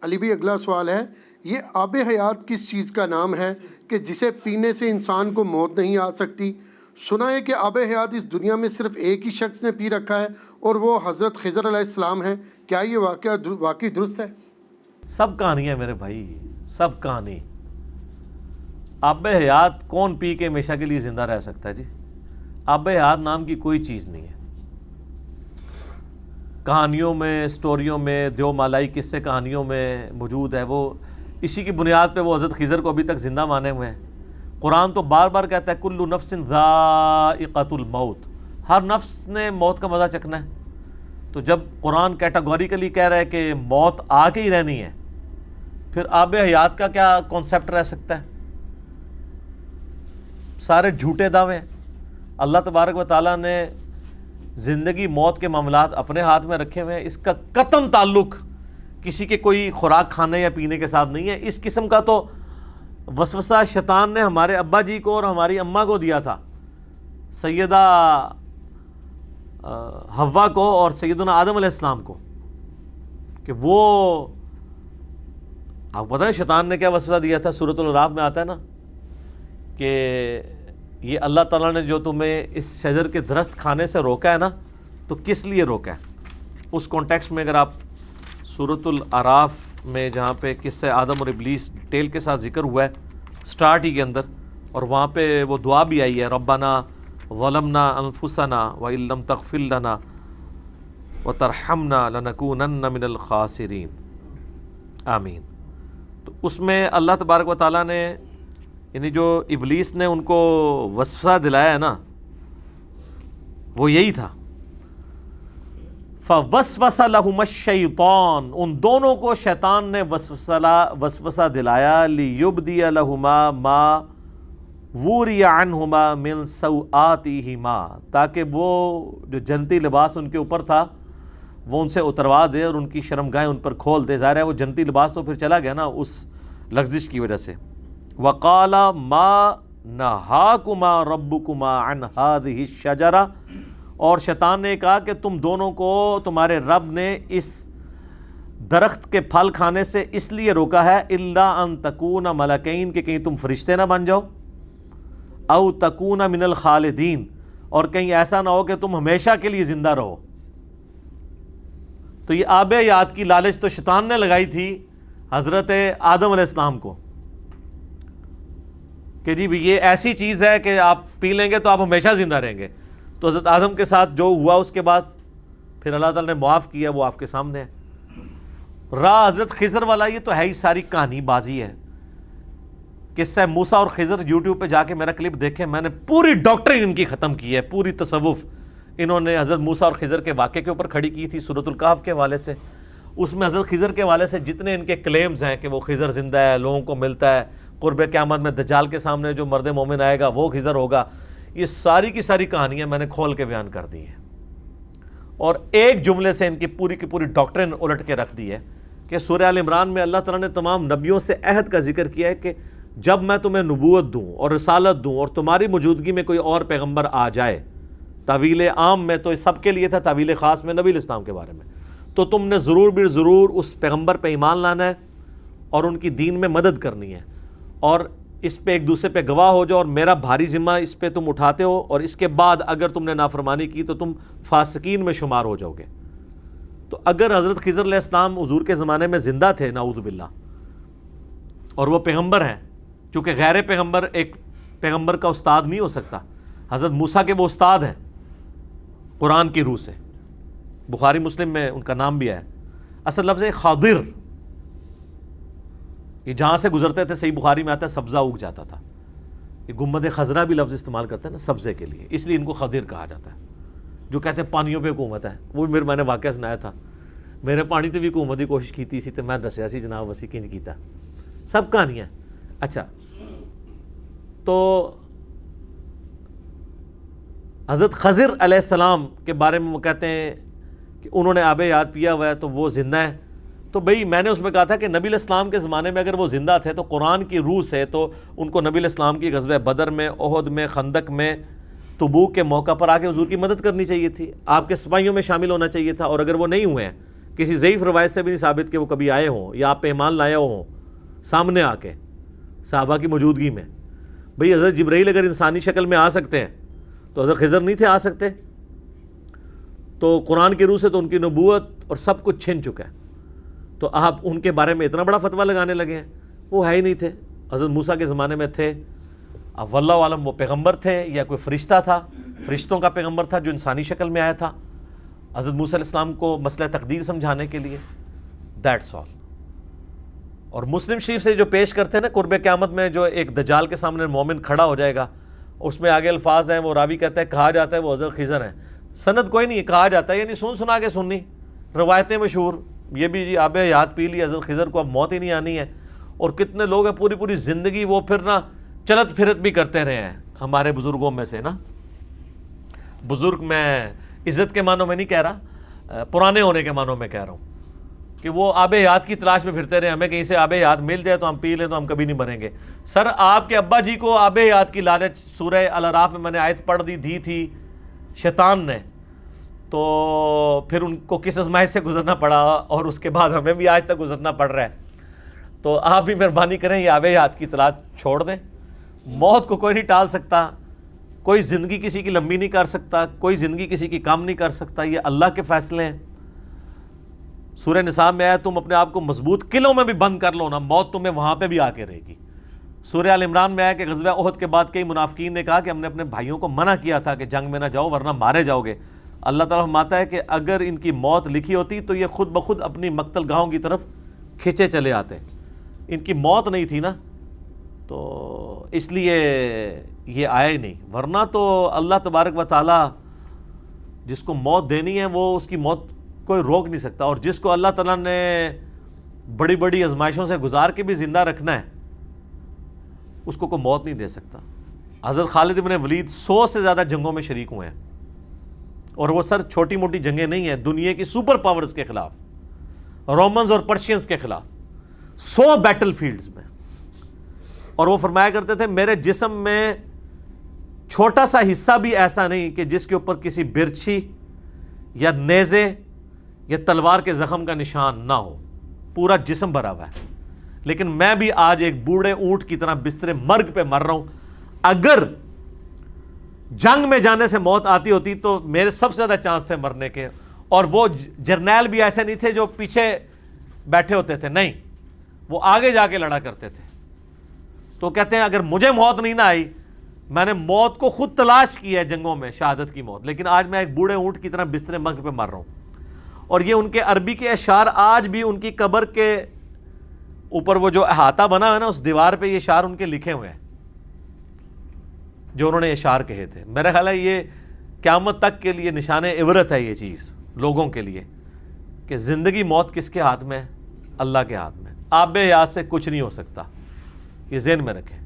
علی بھی اگلا سوال ہے، یہ آب حیات کس چیز کا نام ہے کہ جسے پینے سے انسان کو موت نہیں آ سکتی؟ سنا ہے کہ آب حیات اس دنیا میں صرف ایک ہی شخص نے پی رکھا ہے اور وہ حضرت خضر علیہ السلام ہے، کیا یہ واقعی درست ہے؟ سب کہانی ہے میرے بھائی، سب کہانی۔ آب حیات کون پی کے ہمیشہ کے لیے زندہ رہ سکتا ہے جی؟ آب حیات نام کی کوئی چیز نہیں ہے۔ کہانیوں میں، سٹوریوں میں، دیو مالائی قصے کہانیوں میں موجود ہے، وہ اسی کی بنیاد پہ وہ حضرت خضر کو ابھی تک زندہ مانے ہوئے ہیں۔ قرآن تو بار بار کہتا ہے کل نفس ذائقۃ الموت، ہر نفس نے موت کا مزہ چکھنا ہے۔ تو جب قرآن کیٹاگوریکلی کہہ رہا ہے کہ موت آ کے ہی رہنی ہے، پھر آب حیات کا کیا کانسیپٹ رہ سکتا ہے؟ سارے جھوٹے دعوے ہیں۔ اللہ تبارک و تعالیٰ نے زندگی موت کے معاملات اپنے ہاتھ میں رکھے ہوئے ہیں، اس کا قطعاً تعلق کسی کے کوئی خوراک کھانے یا پینے کے ساتھ نہیں ہے۔ اس قسم کا تو وسوسہ شیطان نے ہمارے ابا جی کو اور ہماری اماں کو دیا تھا، سیدہ حوا کو اور سیدنا آدم علیہ السلام کو، کہ وہ آپ کو پتہ ہے شیطان نے کیا وسوسہ دیا تھا؟ سورۃ الاعراف میں آتا ہے نا کہ یہ اللہ تعالیٰ نے جو تمہیں اس شجر کے درخت کھانے سے روکا ہے نا، تو کس لیے روکا ہے؟ اس کانٹیکسٹ میں اگر آپ سورۃ الاعراف میں جہاں پہ قصہ آدم اور ابلیس ڈیٹیل کے ساتھ ذکر ہوا ہے سٹارٹ ہی کے اندر، اور وہاں پہ وہ دعا بھی آئی ہے ربنا ظلمنا انفسنا وان لم تغفر لنا وترحمنا لنکونن من الخاسرین آمین۔ تو اس میں اللہ تبارک و تعالیٰ نے یعنی جو ابلیس نے ان کو وسوسہ دلایا ہے نا، وہ یہی تھا فوسوس لہما الشیطان، ان دونوں کو شیطان نے وسوسہ دلایا لیبدی لہما ما ووری عنہما من سوآتہما، تاکہ وہ جو جنتی لباس ان کے اوپر تھا وہ ان سے اتروا دے اور ان کی شرمگاہیں ان پر کھول دے۔ ظاہر ہے وہ جنتی لباس تو پھر چلا گیا نا اس لغزش کی وجہ سے۔ وقال ما نہاکما ربکما عن ہذہ الشجرہ، اور شیطان نے کہا کہ تم دونوں کو تمہارے رب نے اس درخت کے پھل کھانے سے اس لیے روکا ہے الا ان تکون ملکین، کہ کہیں تم فرشتے نہ بن جاؤ، او تکون من الخالدین، اور کہیں ایسا نہ ہو کہ تم ہمیشہ کے لیے زندہ رہو۔ تو یہ آب حیات کی لالچ تو شیطان نے لگائی تھی حضرت آدم علیہ السلام کو کہ جی یہ ایسی چیز ہے کہ آپ پی لیں گے تو آپ ہمیشہ زندہ رہیں گے۔ تو حضرت آدم کے ساتھ جو ہوا اس کے بعد پھر اللہ تعالیٰ نے معاف کیا، وہ آپ کے سامنے ہے۔ راہ حضرت خضر والا یہ تو ہے ہی ساری کہانی بازی ہے۔ قصہ موسیٰ اور خضر یوٹیوب پہ جا کے میرا کلپ دیکھیں، میں نے پوری ڈاکٹرین ان کی ختم کی ہے، پوری تصوف انہوں نے حضرت موسیٰ اور خضر کے واقعے کے اوپر کھڑی کی تھی سورۃ الکہف کے حوالے سے۔ اس میں حضرت خضر کے حوالے سے جتنے ان کے کلیمز ہیں کہ وہ خضر زندہ ہے، لوگوں کو ملتا ہے، قرب قیامت میں دجال کے سامنے جو مرد مومن آئے گا وہ خضر ہوگا، یہ ساری کی ساری کہانیاں میں نے کھول کے بیان کر دی ہیں، اور ایک جملے سے ان کی پوری ڈاکٹرین الٹ کے رکھ دی ہے کہ سورہ آل عمران میں اللہ تعالیٰ نے تمام نبیوں سے عہد کا ذکر کیا ہے کہ جب میں تمہیں نبوت دوں اور رسالت دوں اور تمہاری موجودگی میں کوئی اور پیغمبر آ جائے، تعویل عام میں تو سب کے لیے تھا، تعویل خاص میں نبی الاسلام کے بارے میں، تو تم نے ضرور بھی ضرور اس پیغمبر پہ ایمان لانا ہے اور ان کی دین میں مدد کرنی ہے، اور اس پہ ایک دوسرے پہ گواہ ہو جاؤ، اور میرا بھاری ذمہ اس پہ تم اٹھاتے ہو، اور اس کے بعد اگر تم نے نافرمانی کی تو تم فاسقین میں شمار ہو جاؤ گے۔ تو اگر حضرت خضر علیہ السلام حضور کے زمانے میں زندہ تھے نعوذ باللہ، اور وہ پیغمبر ہیں، چونکہ غیر پیغمبر ایک پیغمبر کا استاد نہیں ہو سکتا، حضرت موسیٰ کے وہ استاد ہیں قرآن کی روح سے، بخاری مسلم میں ان کا نام بھی ہے، اصل لفظ ہے خاضر، یہ جہاں سے گزرتے تھے صحیح بخاری میں آتا ہے سبزہ اگ جاتا تھا، یہ گنبد خضرا بھی لفظ استعمال کرتے ہیں نا سبزے کے لیے، اس لیے ان کو خضر کہا جاتا ہے۔ جو کہتے ہیں پانیوں پہ حکومت ہے، وہ بھی میں نے واقعہ سنایا تھا، میرے پانی تے بھی حکومت کی کوشش کی سی تو میں دسیا سی جناب وسی کنج کیتا، سب کہانیاں۔ اچھا، تو حضرت خضر علیہ السلام کے بارے میں وہ کہتے ہیں کہ انہوں نے آب حیات پیا ہوا ہے تو وہ زندہ ہے، تو بھئی میں نے اس میں کہا تھا کہ نبی علیہ السلام کے زمانے میں اگر وہ زندہ تھے تو قرآن کی روح سے تو ان کو نبی علیہ السلام کی غزوہ بدر میں، احد میں، خندق میں، تبوک کے موقع پر آ کے حضور کی مدد کرنی چاہیے تھی، آپ کے سپاہیوں میں شامل ہونا چاہیے تھا، اور اگر وہ نہیں ہوئے ہیں کسی ضعیف روایت سے بھی نہیں ثابت کہ وہ کبھی آئے ہوں یا آپ پہ ایمان لائے ہوں سامنے آ کے صحابہ کی موجودگی میں. بھئی حضرت جبرائیل اگر انسانی شکل میں آ سکتے ہیں تو حضرت خضر نہیں تھے آ سکتے؟ تو قرآن کی روح سے تو ان کی نبوت اور سب کچھ چھن چکا ہے, تو آپ ان کے بارے میں اتنا بڑا فتویٰ لگانے لگے ہیں. وہ ہے ہی نہیں تھے. حضرت موسیٰ کے زمانے میں تھے, اب واللہ عالم وہ پیغمبر تھے یا کوئی فرشتہ تھا, فرشتوں کا پیغمبر تھا جو انسانی شکل میں آیا تھا حضرت موسیٰ علیہ السلام کو مسئلہ تقدیر سمجھانے کے لیے. That's all. اور مسلم شریف سے جو پیش کرتے ہیں نا قرب قیامت میں, جو ایک دجال کے سامنے مومن کھڑا ہو جائے گا, اس میں آگے الفاظ ہیں, وہ راوی کہتا ہے کہا جاتا ہے وہ حضرت خضر ہیں. سند کوئی نہیں ہے, کہا جاتا ہے یعنی سن سنا کے سننی, روایتیں مشہور. یہ بھی جی آب حیات پی لی حضرت خضر کو, اب موت ہی نہیں آنی ہے. اور کتنے لوگ ہیں پوری پوری زندگی وہ پھر نا چلت پھرت بھی کرتے رہے ہیں ہمارے بزرگوں میں سے نا. بزرگ میں عزت کے معنوں میں نہیں کہہ رہا, پرانے ہونے کے معنوں میں کہہ رہا ہوں کہ وہ آب حیات کی تلاش میں پھرتے رہے. ہمیں کہیں سے آب حیات مل جائے تو ہم پی لیں تو ہم کبھی نہیں مریں گے. سر آپ کے ابا جی کو آب حیات کی لالچ سورہ الاعراف میں نے آیت پڑھ دی تھی شیطان نے, تو پھر ان کو کس آزمائش سے گزرنا پڑا اور اس کے بعد ہمیں بھی آج تک گزرنا پڑ رہا ہے. تو آپ بھی مہربانی کریں یہ آب حیات کی تلاش چھوڑ دیں. موت کو کوئی نہیں ٹال سکتا, کوئی زندگی کسی کی لمبی نہیں کر سکتا, کوئی زندگی کسی کی کم نہیں کر سکتا. یہ اللہ کے فیصلے ہیں. سورہ نساء میں آیا تم اپنے آپ کو مضبوط قلعوں میں بھی بند کر لو نا, موت تمہیں وہاں پہ بھی آ کے رہے گی. سورہ آل عمران میں آیا کہ غزوہ احد کے بعد کئی منافقین نے کہا کہ ہم نے اپنے بھائیوں کو منع کیا تھا کہ جنگ میں نہ جاؤ ورنہ مارے جاؤ گے. اللہ تعالیٰ فرماتا ہے کہ اگر ان کی موت لکھی ہوتی تو یہ خود بخود اپنی مقتل گاہوں کی طرف کھینچے چلے آتے. ان کی موت نہیں تھی نا, تو اس لیے یہ آیا ہی نہیں. ورنہ تو اللہ تبارک و تعالیٰ جس کو موت دینی ہے وہ اس کی موت کوئی روک نہیں سکتا, اور جس کو اللہ تعالیٰ نے بڑی بڑی آزمائشوں سے گزار کے بھی زندہ رکھنا ہے اس کو کوئی موت نہیں دے سکتا. حضرت خالد بن ولید 100 سے زیادہ جنگوں میں شریک ہوئے ہیں, اور وہ سر چھوٹی موٹی جنگیں نہیں ہیں, دنیا کی سپر پاورز کے خلاف, رومنز اور پرشینز کے خلاف 100 بیٹل فیلڈز میں. اور وہ فرمایا کرتے تھے میرے جسم میں چھوٹا سا حصہ بھی ایسا نہیں کہ جس کے اوپر کسی برچھی یا نیزے یا تلوار کے زخم کا نشان نہ ہو, پورا جسم بھرا ہوا ہے. لیکن میں بھی آج ایک بوڑھے اونٹ کی طرح بستر مرگ پہ مر رہا ہوں. اگر جنگ میں جانے سے موت آتی ہوتی تو میرے سب سے زیادہ چانس تھے مرنے کے. اور وہ جرنیل بھی ایسے نہیں تھے جو پیچھے بیٹھے ہوتے تھے, نہیں, وہ آگے جا کے لڑا کرتے تھے. تو کہتے ہیں اگر مجھے موت نہیں نہ آئی, میں نے موت کو خود تلاش کی ہے جنگوں میں, شہادت کی موت, لیکن آج میں ایک بوڑھے اونٹ کی طرح بستر مرگ پہ مر رہا ہوں. اور یہ ان کے عربی کے اشعار آج بھی ان کی قبر کے اوپر وہ جو احاطہ بنا ہے نا اس دیوار پہ یہ اشعار ان کے لکھے ہوئے ہیں جو انہوں نے اشعار کہے تھے. میرا خیال ہے یہ قیامت تک کے لیے نشان عبرت ہے یہ چیز لوگوں کے لیے کہ زندگی موت کس کے ہاتھ میں ہے, اللہ کے ہاتھ میں. آب حیات سے کچھ نہیں ہو سکتا, یہ ذہن میں رکھیں.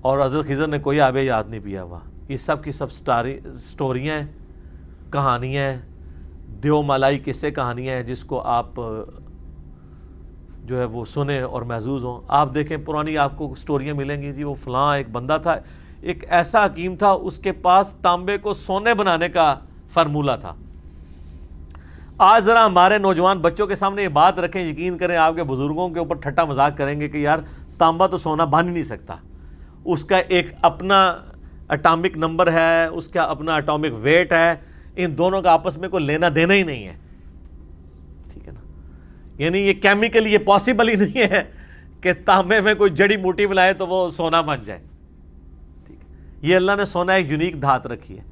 اور حضرت خضر نے کوئی آب حیات نہیں پیا ہوا. یہ سب کی سب سٹوریاں ہیں, کہانیاں ہیں, دیو مالائی قصے کہانیاں ہیں جس کو آپ جو ہے وہ سنیں اور محظوظ ہوں. آپ دیکھیں پرانی آپ کو سٹوریاں ملیں گی جی, وہ فلاں ایک بندہ تھا, ایک ایسا حکیم تھا, اس کے پاس تانبے کو سونے بنانے کا فارمولہ تھا. آج ذرا ہمارے نوجوان بچوں کے سامنے یہ بات رکھیں, یقین کریں آپ کے بزرگوں کے اوپر ٹھٹا مذاق کریں گے کہ یار تانبا تو سونا بن ہی نہیں سکتا, اس کا ایک اپنا اٹامک نمبر ہے, اس کا اپنا اٹامک ویٹ ہے, ان دونوں کا آپس میں کوئی لینا دینا ہی نہیں ہے. ٹھیک ہے نا, یعنی یہ کیمیکل یہ پاسبل ہی نہیں ہے کہ تانبے میں کوئی جڑی بوٹی ملائے تو وہ سونا بن جائے. ٹھیک ہے, یہ اللہ نے سونا ایک یونیک دھات رکھی ہے.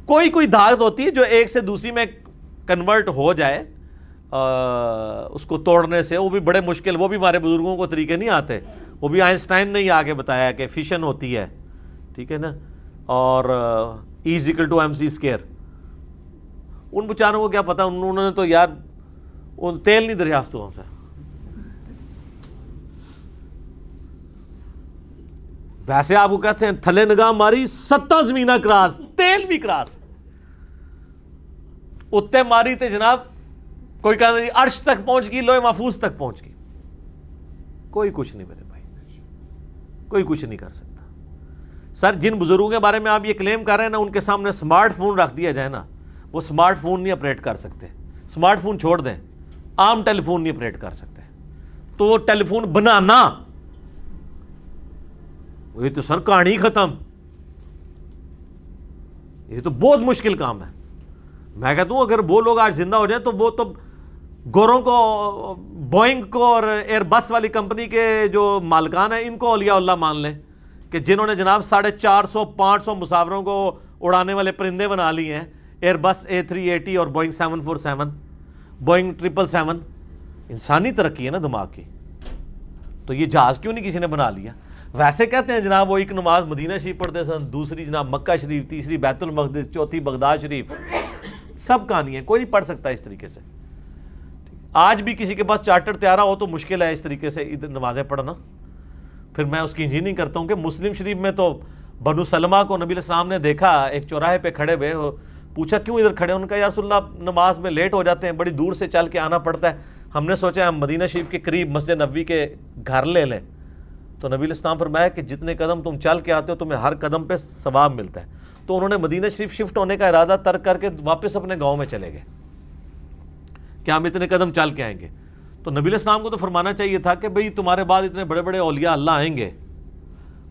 کوئی دھات ہوتی ہے جو ایک سے دوسری میں کنورٹ ہو جائے اس کو توڑنے سے, وہ بھی بڑے مشکل, وہ بھی ہمارے بزرگوں کو طریقے نہیں آتے, وہ بھی آئنسٹائن نے ہی آگے بتایا کہ فیشن ہوتی ہے. ٹھیک ہے نا, اور E=mc². ان بیچاروں کو کیا پتا, انہوں نے تو یار تیل نہیں دریافت ہوا سے. ویسے آپ کو کہتے ہیں تھلے نگاہ ماری 7 زمینہ کراس, تیل بھی کراس, اتنے ماری تے جناب کوئی کہتا ہے عرش تک پہنچ گئی, لوح محفوظ تک پہنچ گئی. کوئی کچھ نہیں میرے بھائی, کوئی کچھ نہیں کر سکتا. سر جن بزرگوں کے بارے میں آپ یہ کلیم کر رہے ہیں نا, ان کے سامنے سمارٹ فون رکھ دیا جائے نا, وہ سمارٹ فون نہیں آپریٹ کر سکتے. اسمارٹ فون چھوڑ دیں, عام ٹیلی فون نہیں آپریٹ کر سکتے, تو وہ ٹیلی فون بنانا, یہ تو سر کہانی ختم, یہ تو بہت مشکل کام ہے. میں کہتا ہوں اگر وہ لوگ آج زندہ ہو جائیں تو وہ تو گوروں کو, بوئنگ کو اور ایئر بس والی کمپنی کے جو مالکان ہیں ان کو اولیاء اللہ مان لیں, کہ جنہوں نے جناب 450-500 مسافروں کو اڑانے والے پرندے بنا لیے ہیں, ایئر بس A380 اور بوئنگ 747, بوئنگ 777. انسانی ترقی ہے نا دماغ کی, تو یہ جہاز کیوں نہیں کسی نے بنا لیا؟ ویسے کہتے ہیں جناب وہ ایک نماز مدینہ شریف پڑھتے سن, دوسری جناب مکہ شریف, تیسری بیت المقدس, چوتھی بغداد شریف, سب کہانی ہے, کوئی نہیں پڑھ سکتا اس طریقے سے. آج بھی کسی کے پاس چارٹر طیارہ ہو تو مشکل ہے اس طریقے سے ادھر نمازیں پڑھنا. پھر میں اس کی انجینئرنگ کرتا ہوں کہ مسلم شریف میں تو بنو سلمہ کو نبی علیہ السلام نے دیکھا ایک چوراہے پہ کھڑے ہوئے, پوچھا کیوں ادھر کھڑے؟ ان کا یا رسول اللہ نماز میں لیٹ ہو جاتے ہیں, بڑی دور سے چل کے آنا پڑتا ہے, ہم نے سوچا ہم مدینہ شریف کے قریب مسجد نبوی کے گھر لے لیں. تو نبی علیہ السلام فرمایا کہ جتنے قدم تم چل کے آتے ہو تمہیں ہر قدم پہ ثواب ملتا ہے. تو انہوں نے مدینہ شریف شفٹ ہونے کا ارادہ ترک کر کے واپس اپنے گاؤں میں چلے گئے کہ ہم اتنے قدم چل کے آئیں گے. تو نبی علیہ السلام کو تو فرمانا چاہیے تھا کہ بھئی تمہارے بعد اتنے بڑے بڑے اولیاء اللہ آئیں گے,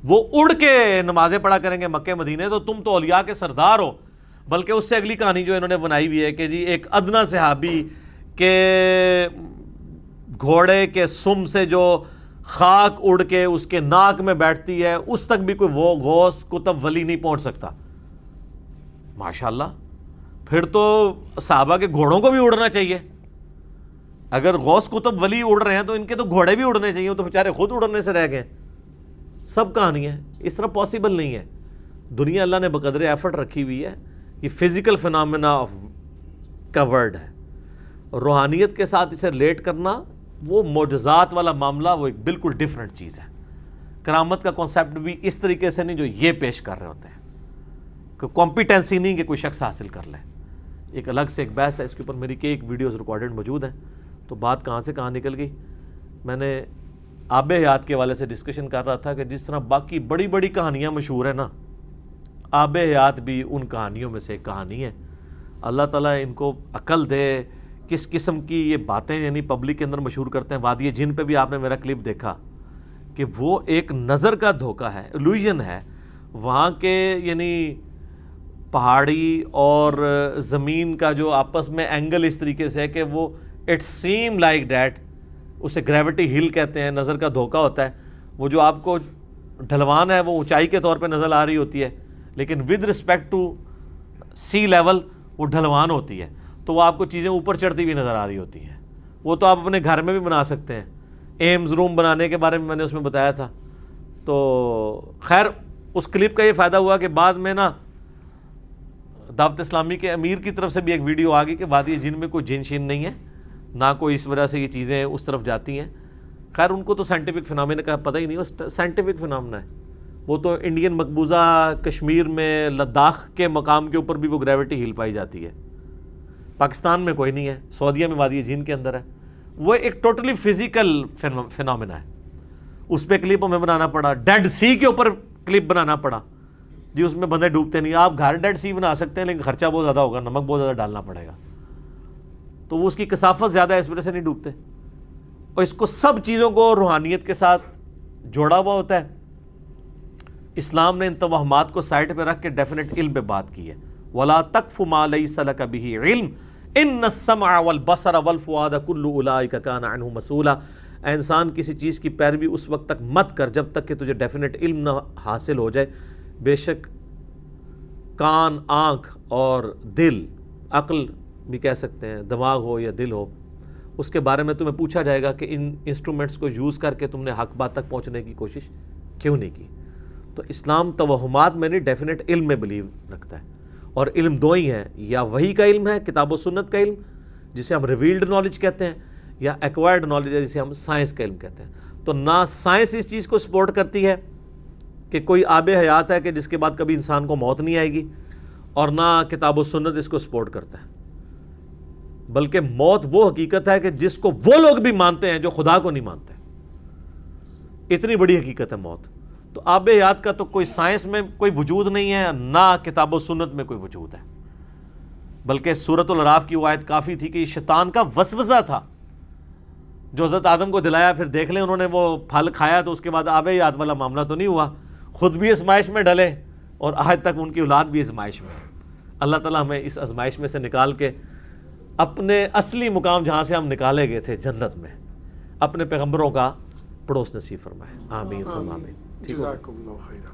وہ اڑ کے نمازیں پڑھا کریں گے مکہ مدینے, تو تم تو اولیاء کے سردار ہو. بلکہ اس سے اگلی کہانی جو انہوں نے بنائی ہوئی ہے کہ جی ایک ادنا صحابی کے گھوڑے کے سم سے جو خاک اڑ کے اس کے ناک میں بیٹھتی ہے اس تک بھی کوئی وہ غوث کتب ولی نہیں پہنچ سکتا. ماشاءاللہ, پھر تو صحابہ کے گھوڑوں کو بھی اڑنا چاہیے. اگر غوث کتب ولی اڑ رہے ہیں تو ان کے تو گھوڑے بھی اڑنے چاہیے, وہ تو بیچارے خود اڑنے سے رہ گئے. سب کہانی ہے, اس طرح پاسبل نہیں ہے. دنیا اللہ نے بقدر ایفرٹ رکھی ہوئی ہے, یہ فزیکل فینامنا کا ورڈ ہے. روحانیت کے ساتھ اسے ریلیٹ کرنا, وہ معجزات والا معاملہ, وہ ایک بالکل ڈیفرنٹ چیز ہے. کرامت کا کانسیپٹ بھی اس طریقے سے نہیں جو یہ پیش کر رہے ہوتے ہیں, کہ کمپیٹنسی نہیں کہ کوئی شخص حاصل کر لے. ایک الگ سے ایک بحث ہے, اس کے اوپر میری ایک ویڈیوز ریکارڈڈ موجود ہیں. تو بات کہاں سے کہاں نکل گئی. میں نے آب حیات کے حوالے سے ڈسکشن کر رہا تھا کہ جس طرح باقی بڑی بڑی کہانیاں مشہور ہیں نا, آب حیات بھی ان کہانیوں میں سے ایک کہانی ہے. اللہ تعالیٰ ان کو عقل دے, کس قسم کی یہ باتیں یعنی پبلک کے اندر مشہور کرتے ہیں. وادی جن پہ بھی آپ نے میرا کلپ دیکھا کہ وہ ایک نظر کا دھوکہ ہے, ایلوژن ہے. وہاں کے یعنی پہاڑی اور زمین کا جو آپس میں اینگل اس طریقے سے ہے کہ وہ اٹ سیم لائک دیٹ, اسے گریوٹی ہل کہتے ہیں, نظر کا دھوکہ ہوتا ہے. وہ جو آپ کو ڈھلوان ہے وہ اونچائی کے طور پہ نظر آ رہی ہوتی ہے, لیکن with respect to sea level وہ ڈھلوان ہوتی ہے, تو وہ آپ کو چیزیں اوپر چڑھتی ہوئی نظر آ رہی ہوتی ہیں. وہ تو آپ اپنے گھر میں بھی بنا سکتے ہیں. ایمز روم بنانے کے بارے میں نے اس میں بتایا تھا. تو خیر اس کلپ کا یہ فائدہ ہوا کہ بعد میں نا دعوت اسلامی کے امیر کی طرف سے بھی ایک ویڈیو آ گئی کہ وادی جن میں کوئی جن شین نہیں ہے, نہ کوئی اس وجہ سے یہ چیزیں اس طرف جاتی ہیں. خیر ان کو تو سائنٹیفک فنامنا کا پتہ ہی نہیں, وہ سائنٹیفک فنامنا ہے. وہ تو انڈین مقبوضہ کشمیر میں لداخ کے مقام کے اوپر بھی وہ گریوٹی ہل پائی جاتی ہے. پاکستان میں کوئی نہیں ہے, سعودیہ میں وادی جن کے اندر ہے. وہ ایک ٹوٹلی فزیکل فنامنا ہے. اس پہ کلپ ہمیں بنانا پڑا, ڈیڈ سی کے اوپر کلپ بنانا پڑا. جی اس میں بندے ڈوبتے نہیں. آپ گھر ڈیڈ سی بنا سکتے ہیں لیکن خرچہ بہت زیادہ ہوگا, نمک بہت زیادہ ڈالنا پڑے گا, تو وہ اس کی کثافت زیادہ ہے, اس وجہ سے نہیں ڈوبتے. اور اس کو سب چیزوں کو روحانیت کے ساتھ جوڑا ہوا ہوتا ہے. اسلام نے ان توہمات کو سائٹ پہ رکھ کے ڈیفینیٹ علم پہ بات کی ہے. وَلَا تَقْفُ مَا لَيْسَ لَكَ بِهِ عِلْمٌ إِنَّ السَّمْعَ وَالْبَصَرَ وَالْفُؤَادَ كُلُّ أُولَٰئِكَ كَانَ عَنْهُ مسؤولا. اے انسان کسی چیز کی پیروی اس وقت تک مت کر جب تک کہ تجھے ڈیفینیٹ علم نہ حاصل ہو جائے. بے شک کان, آنکھ اور دل, عقل بھی کہہ سکتے ہیں, دماغ ہو یا دل ہو, اس کے بارے میں تمہیں پوچھا جائے گا کہ ان انسٹرومنٹس کو یوز کر کے تم نے حق بات تک پہنچنے کی کوشش کیوں نہیں کی. تو اسلام توہمات میں نہیں, ڈیفینیٹ علم میں بلیو رکھتا ہے. اور علم دو ہی ہیں, یا وحی کا علم ہے, کتاب و سنت کا علم جسے ہم ریویلڈ نالج کہتے ہیں, یا ایکوائرڈ نالج ہے جسے ہم سائنس کا علم کہتے ہیں. تو نہ سائنس اس چیز کو سپورٹ کرتی ہے کہ کوئی آب حیات ہے کہ جس کے بعد کبھی انسان کو موت نہیں آئے گی, اور نہ کتاب و سنت اس کو سپورٹ کرتا ہے. بلکہ موت وہ حقیقت ہے کہ جس کو وہ لوگ بھی مانتے ہیں جو خدا کو نہیں مانتے. اتنی بڑی حقیقت ہے موت. تو آب حیات کا تو کوئی سائنس میں کوئی وجود نہیں ہے, نہ کتاب و سنت میں کوئی وجود ہے. بلکہ سورۃ الاعراف کی وہ آیت کافی تھی کہ یہ شیطان کا وسوسہ تھا جو حضرت آدم کو دلایا. پھر دیکھ لیں انہوں نے وہ پھل کھایا تو اس کے بعد آب حیات والا معاملہ تو نہیں ہوا, خود بھی آزمائش میں ڈلے اور آج تک ان کی اولاد بھی آزمائش میں ہے. اللہ تعالیٰ ہمیں اس آزمائش میں سے نکال کے اپنے اصلی مقام جہاں سے ہم نکالے گئے تھے جنت میں اپنے پیغمبروں کا پڑوس نصیب فرمائے. آمین ثم آمین. جزاکم اللہ خیرہ.